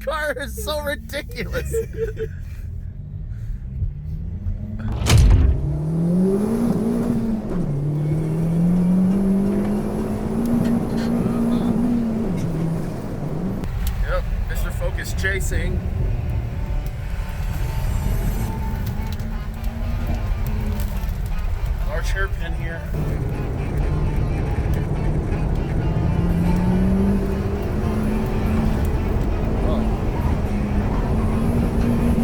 car is so ridiculous. Yep, Mr. Focus chasing. Large hairpin here.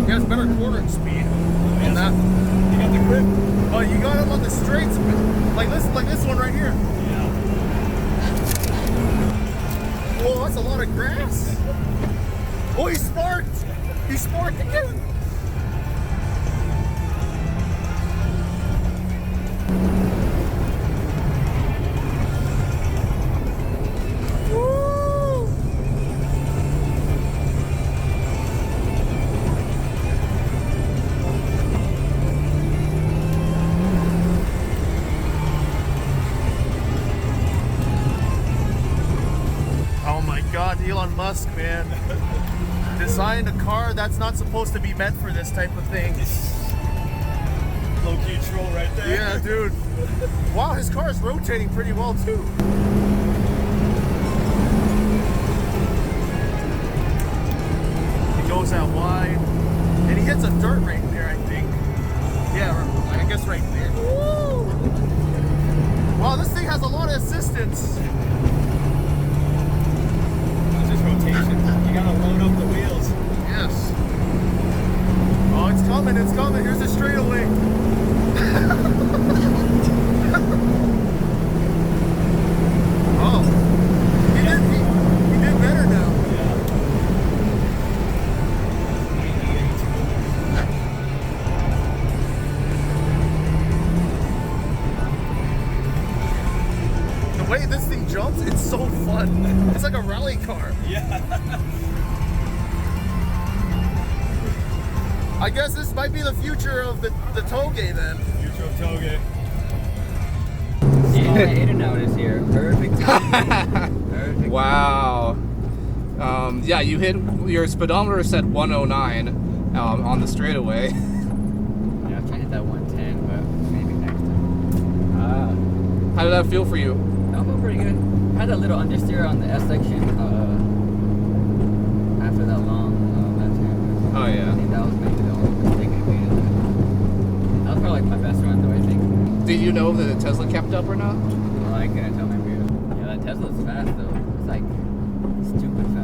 He has better cornering speed in that. You got the grip. But you got him on the straights, like this one right here. Yeah. Whoa, that's a lot of grass. Oh, he sparked. He sparked again. Elon Musk, man, designed a car that's not supposed to be meant for this type of thing. Low-key troll right there. Yeah, dude. Wow, his car is rotating pretty well, too. He goes out wide, and he hits a dirt right there, I think. Yeah, I guess right there. Woo! Wow, this thing has a lot of assistance. Rotation. You gotta load up the wheels. Yes. Oh, it's coming, it's coming. Here's the straightaway. Oh. He did better now. Yeah. The way this thing jumps, it's so fun. It's like a rally car. Yeah. I guess this might be the future of the TOUGE then. Future of TOUGE. Yeah, Aiden out is here. Perfect. Perfect. Wow. Yeah, you hit your speedometer said 109 on the straightaway. Yeah, I'm trying to hit that 110, but maybe next time. How did that feel for you? I felt pretty good. Had a little understeer on the S section after that long left hand. Oh yeah. I think that was maybe the only mistake I made. That was probably like my best run though, I think. Did you know that the Tesla kept up or not? Well, I couldn't tell my view. Yeah, that Tesla's fast though. It's like stupid fast.